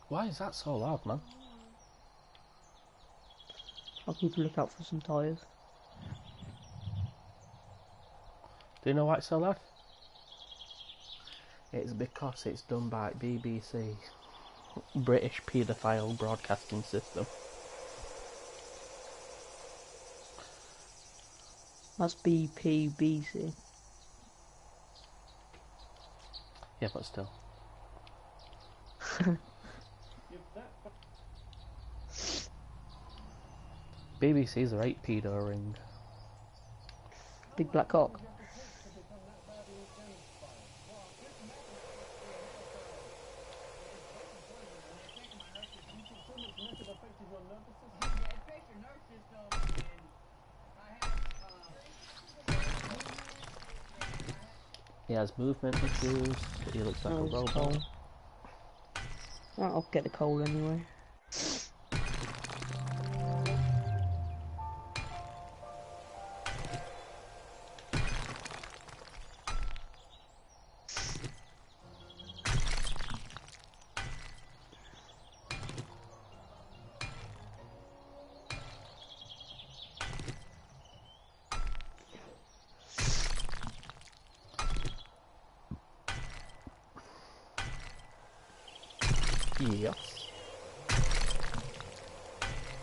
Why is that so loud, man? I'll keep a lookout for some tyres. Do you know why it's so loud? It's because it's done by BBC, British Paedophile Broadcasting System. That's BPBC. Yeah, but still. BBC's a right pedo ring. Big black cock. He has movement issues. He looks like a robot. Coal. Well, I'll get the coal anyway. Yes.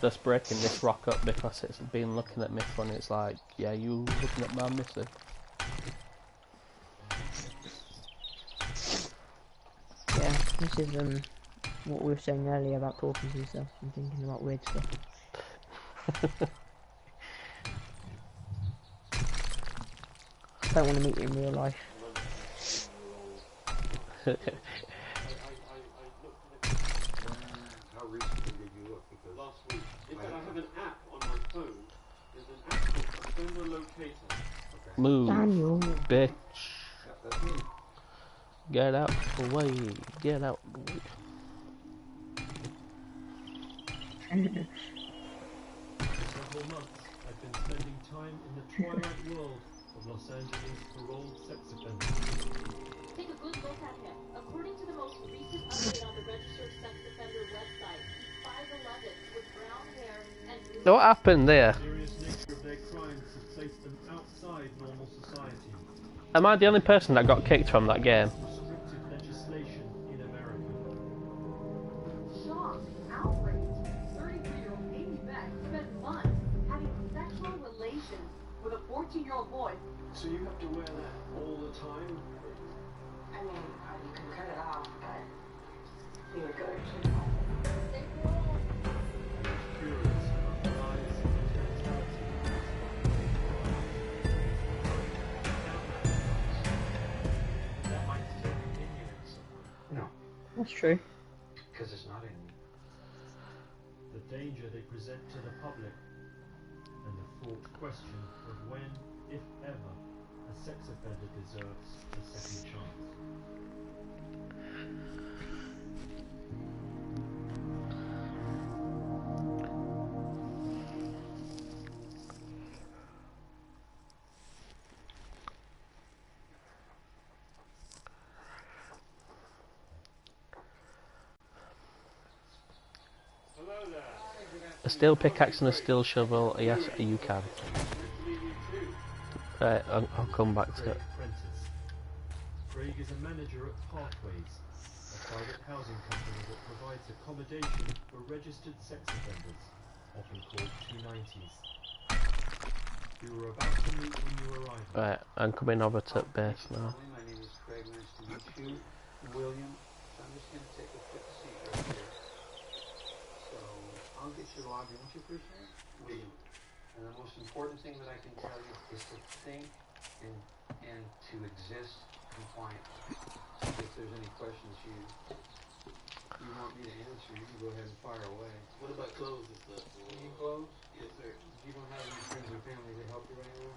Just breaking this rock up because it's been looking at me funny. It's like, yeah, you looking at my missing. Yeah, this is what we were saying earlier about talking to yourself and thinking about weird stuff. I don't want to meet you in real life. How recently did you look? Because last week. In fact, I have an app on my phone. There's an app called Offender Locator. Okay. Move, Daniel. bitch. Yeah, that's me. Get out the way. Get out the way. For several months, I've been spending time in the twilight world of Los Angeles paroled sex offenders. Take a good look at him. According to the most recent update on the registered sex offender website, he's 5'11" with brown hair and What happened there? The serious nature of their crimes has placed them outside normal society. Am I the only person that got kicked from that game? Restrictive legislation in America. shock, outrage. 33-year-old Amy Beck spent months having sexual relations with a 14-year-old boy. So you have to wear that all the time? I mean, you can cut it off, but you would go to jail. Curious about the lies and mentality. That might still continue in some way. No, That's true. because it's not in me. The danger they present to the public, and the fraught question of when, if ever, a sex offender deserves a second chance. Hello there. A steel pickaxe and a steel shovel. Yes, you can. Right, I'll come back to it. Prentice. Craig is a manager at Pathways, a private housing company that provides accommodation for registered sex offenders, often called 290s. We were about to meet when you arrived. Right, I'm coming over to base now. My name is Craig. Nice to meet you, William. So I'm just going to take a quick seat right here. So I'll get you logged in. What's your first name? William. And the most important thing that I can tell you is to think and to exist compliantly. If there's any questions you want me to answer, you can go ahead and fire away. What about clothes and stuff? You need clothes? Yes, sir. You don't have any friends or family to help you right now?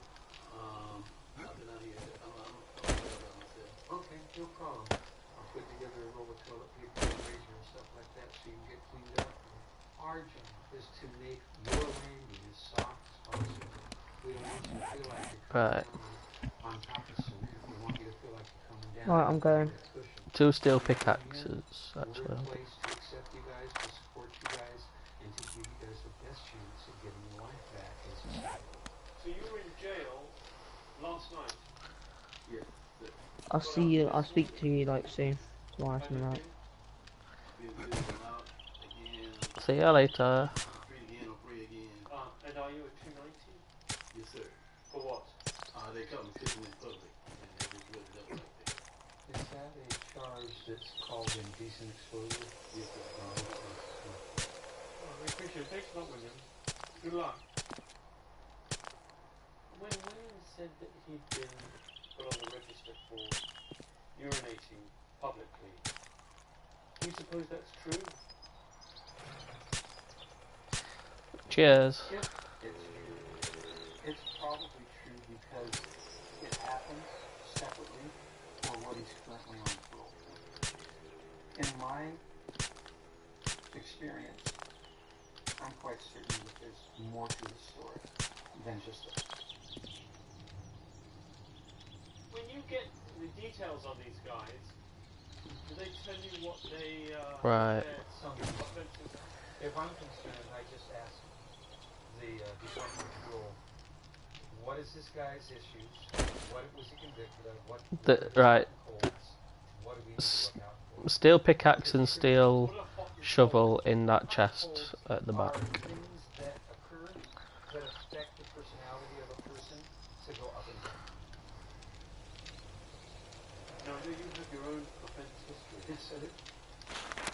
I've been out here. I'm myself. Okay, no problem. I'll put together a roll of toilet paper and razor and stuff like that so you can get cleaned up. Our job is to make your landing as soft as possible. We don't want you to feel like you're Right. on top of cement. We want want you to feel like you're coming down. Right, I'm going. Cushion. 2 steel pickaxes, We're actually. in place to accept you guys, to support you guys, and to give you guys the best chance of getting your life back in society. So you were in jail last night? Yeah. I'll see you. I'll speak to you like soon. Tomorrow, something like that. See you later. And are you a 290? Yes, sir. For what? They call me kissing in public, and they just let it up like that. Is that a charge that's called indecent exposure? Yes, sir. Oh, we appreciate it. Thanks a lot, William. Good luck. When William said that he'd been put on the register for urinating publicly, do you suppose that's true? Cheers. It's probably true because it happened separately for what he's currently on parole for. In my experience, I'm quite certain that there's more to the story than just that. When you get the details on these guys, do they tell you what they Right. Some offenses are? If I'm concerned, I just ask the Department of Parole, what is this guy's issues? What was he convicted of? What Right. What do we need to look out for? Steel pickaxe and steel shovel in that chest at the Are back. things that occur that affect the personality of a person to go up and down? Now, do you have your own offence history? Yes, I do.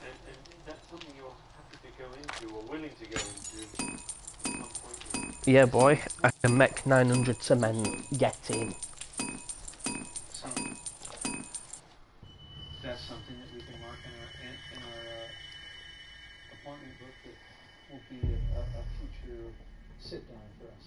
And that's something you're happy to go into, or willing to go into, at some point? Yeah, boy. I can make 900 cement. Get in. So that's something that we can mark in our appointment book that will be a future sit down for us.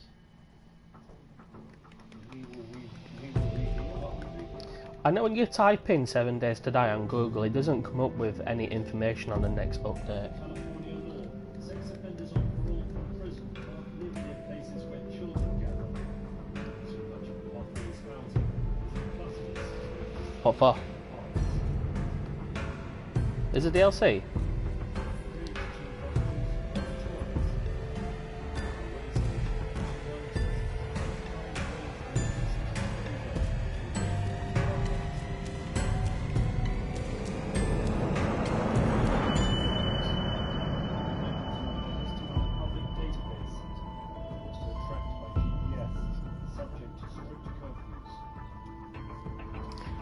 We will reveal what we reveal. I know when you type in 7 Days to Die on Google, it doesn't come up with any information on the next update. California law. Sex offenders on parole from prison can't live near places where children gather. So much of Pathways housing is in clusters. What for? Is it DLC?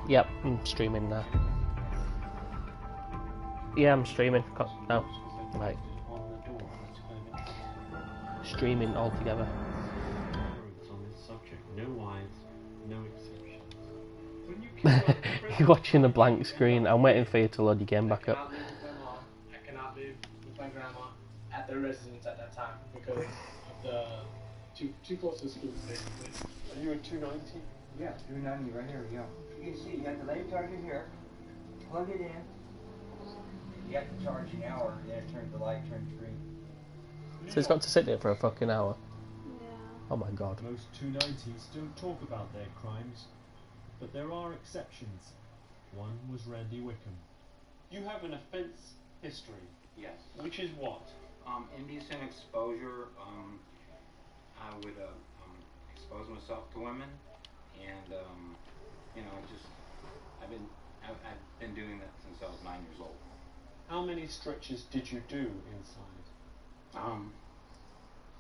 Yep, I'm streaming now. Yeah, I'm streaming. No. Right. Streaming altogether. On this subject, no wives, no exceptions. When you came out of prison, You're watching a blank screen. I'm waiting for you to load your game back up. I cannot live with my grandma at their residence at that time because of the too close to school, basically. Are you a 290? Yeah, 290 right here, yeah. You can see you got the lane charger here. Plug it in. You got the charging hour, then it turns the light turns green. So he's got to sit there for a fucking hour. Yeah. Oh my god. Most 290s don't talk about their crimes, but there are exceptions. One was Randy Wickham. You have an offence history, Yes. which is what? Indecent exposure. I would expose myself to women, and I've been doing that since I was 9 years old. How many stretches did you do inside?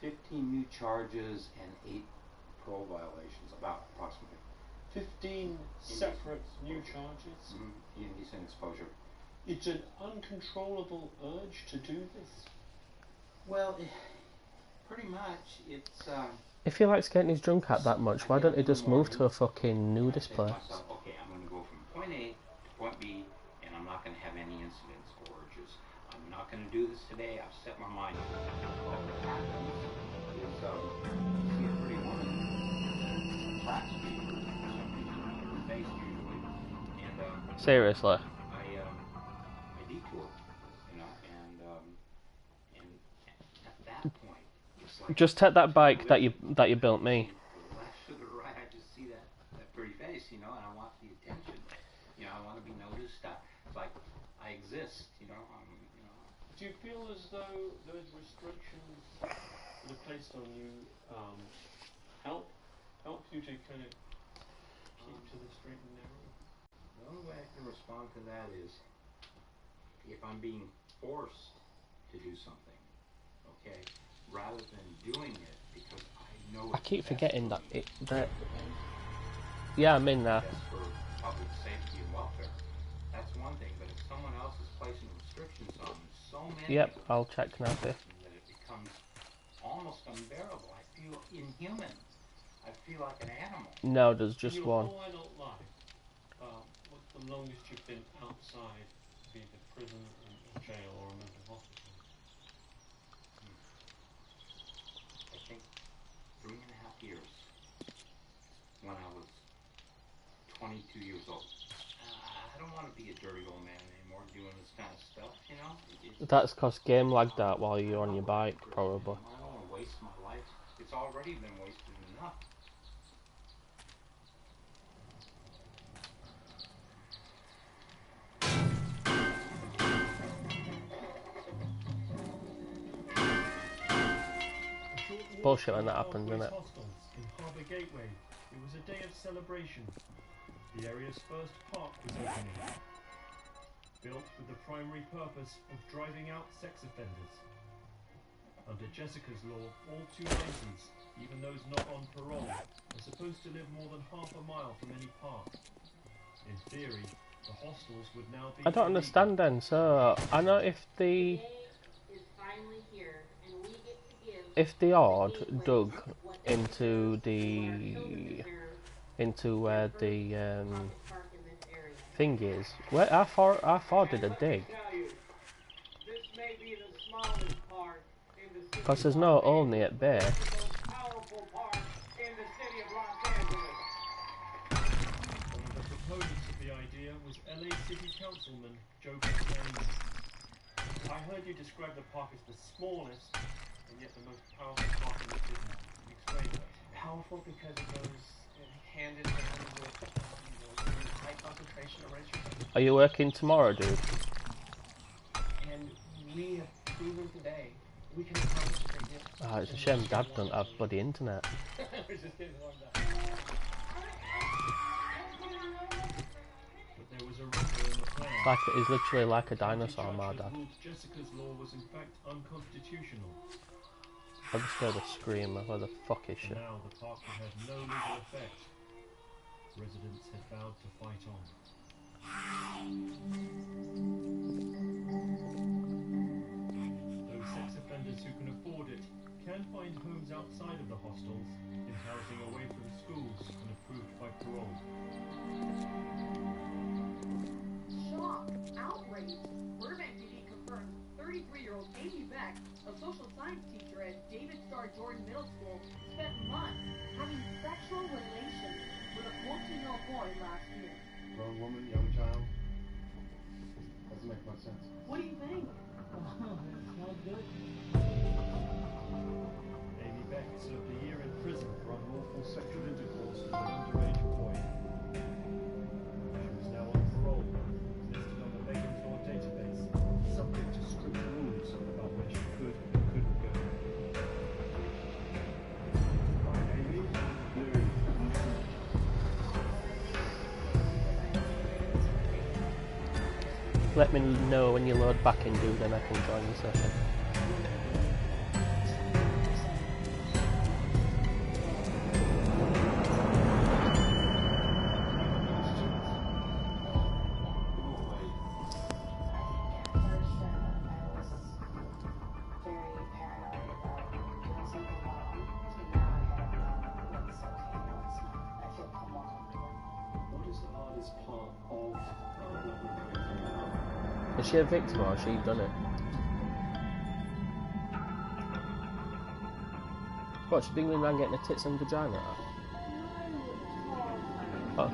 15 new charges and 8 parole violations, about approximately. 15 separate new charges? Indecent exposure. It's an uncontrollable urge to do this. Well, pretty much, it's. If he likes getting his drunk at that much, why don't he just move to a fucking nudist I say to place? myself, okay, I'm going to go from point A to point B, and I'm not going to have any incidents or urges. I'm not going to do this today. I've set my mind. Well, what happens is you see a pretty woman attracts me or something on her face usually, and Seriously. I detour, and at that point, it's like Just take that bike that you built me. to the left or the right, I just see that pretty face, and I want the like I exist, you know. Do you feel as though those restrictions that are placed on you help you to kind of keep to the straight and narrow? The only way I can respond to that is if I'm being forced to do something, okay, rather than doing it because I know I it's keep best forgetting for that me. yeah, I'm in there. Best for public safety and welfare. That's one thing, but if someone else is placing restrictions on me, so many Yep, of them, I'll check now for you. that it becomes almost unbearable. I feel inhuman. I feel like an animal. No, there's just In your one. whole adult life, what's the longest you've been outside, be it a prison, a jail, or a mental hospital? I think 3.5 years when I was 22 years old. I don't want to be a dirty old man anymore doing this kind of stuff, you know? That's cause game lagged out while you're on your bike, probably. I don't want to waste my life. It's already been wasted enough. Bullshit when that happens, isn't it? Hostels in Harbour Gateway. It was a day of celebration. The area's first park was opening. Built with the primary purpose of driving out sex offenders. Under Jessica's law, all 290s, even those not on parole, are supposed to live more than half a mile from any park. In theory, the hostels would now be I don't understand then, so I know if the dug into where the thing is, how far did it dig? Because there's no only at bay. One of the proponents of the idea was LA City Councilman Joe Biden. I heard you describe the park as the smallest and yet the most powerful park in the city. Explain that. Powerful because it goes hand in hand with high concentration of registered. Are you working tomorrow, dude? And we have proven today we can accomplish a great deal. Oh, it's a shame Dad don't have bloody internet. We're just getting warmed up. But there was a wrinkle in the plan. He's literally like a dinosaur, my dad. Jessica's law was in fact unconstitutional. I just heard a scream. Where the fuck is she? Now the park would have no legal effect. Residents had vowed to fight on. Those sex offenders who can afford it can find homes outside of the hostels, in housing away from schools and approved by parole. Shock, outrage. Burbank PD confirms 33-year-old Amy Beck, a social science teacher at David Starr Jordan Middle School, spent months having sexual relations with a 14-year-old boy last year. Grown woman, young child. Doesn't make much sense. What do you think? It's not good. Amy Beck served a year in prison for unlawful sexual intercourse with an underage boy. She was now on parole, listed on the vacant law database, subject to strict rules about where she could and couldn't go. Amy? Let me know when you load back in, dude, and I can join the session. What is the hardest part of Is she a victim or has she done it? What, she's been going around getting her tits and vagina out? Oh.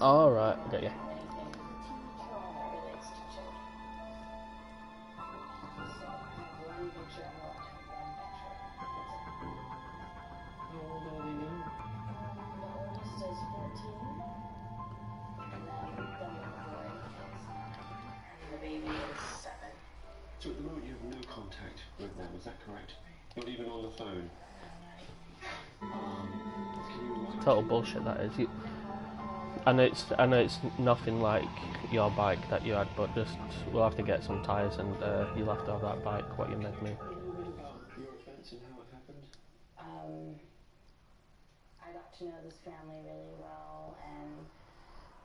Alright, I get you. So at the moment you have no contact with them, is that correct? Not even on the phone? Can you Total bullshit that is. I know it's nothing like your bike that you had, but just we'll have to get some tyres and you'll have to have that bike. What you made me. A little bit about your offence and how it happened? I got to know this family really well, and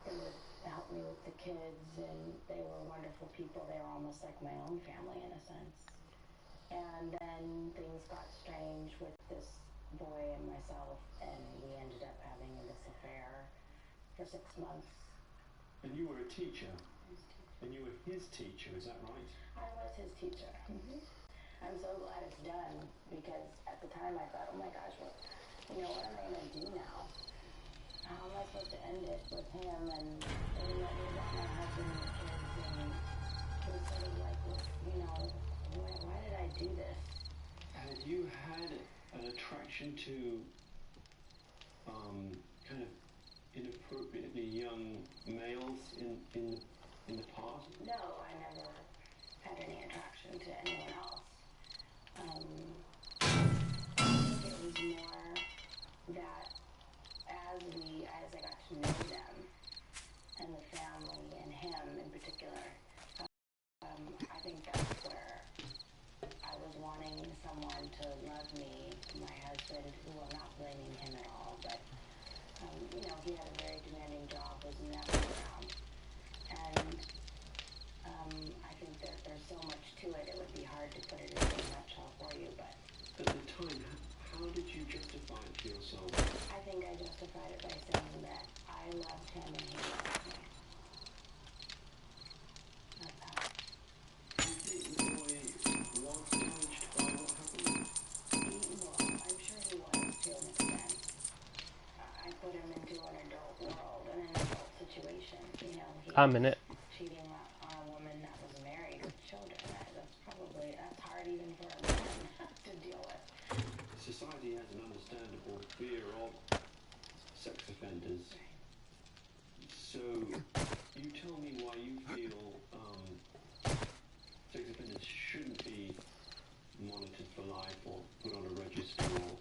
they would help me with the kids, and they were wonderful people. They were almost like my own family in a sense. And then things got strange with this boy and myself, and we ended up having this affair for 6 months. And you were a teacher? And you were his teacher, is that right? I was his teacher. I'm so glad it's done, because at the time I thought, oh my gosh, what am I going to do now? How am I supposed to end it with him, and they let me about my husband and the kids, and it was sort of like, why did I do this? Had you had an attraction to kind of inappropriately young males in the past? No, I never had any attraction to anyone else. I think it was more that as I got to know them and the family and him in particular, I think that's where I was wanting someone to love me, my husband, who I'm not blaming him at all, but he had a very demanding job, was never around, and I think there's so much to it. It would be hard to put it in a nutshell for you, but at the time, how did you justify it to yourself? I think I justified it by saying that I loved him and he loved me. That's how. Do you think the boy was damaged by what happened? I'm sure he was to an extent. I put him into an adult world and an adult situation. He I'm in it. cheating on a woman that was married with children. That's hard even for a man to deal with. Society has an understandable fear of sex offenders. So, you tell me why you feel sex offenders shouldn't be monitored for life or put on a register or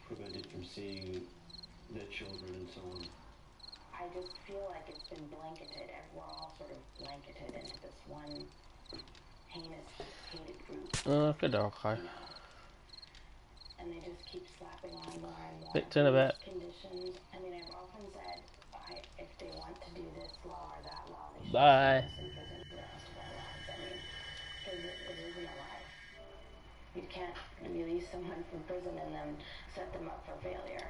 prevented from seeing their children and so on. I just feel like it's been blanketed. We're all sort of blanketed into this one heinous, hated group. Good dog, hi. And they just keep slapping on more and more Picked in a bit. conditions. I mean, I've often said, if they want to do this law or that law, they should Bye. put us in prison for the rest of our lives. I mean, because it isn't a life. You can't release someone from prison and then set them up for failure.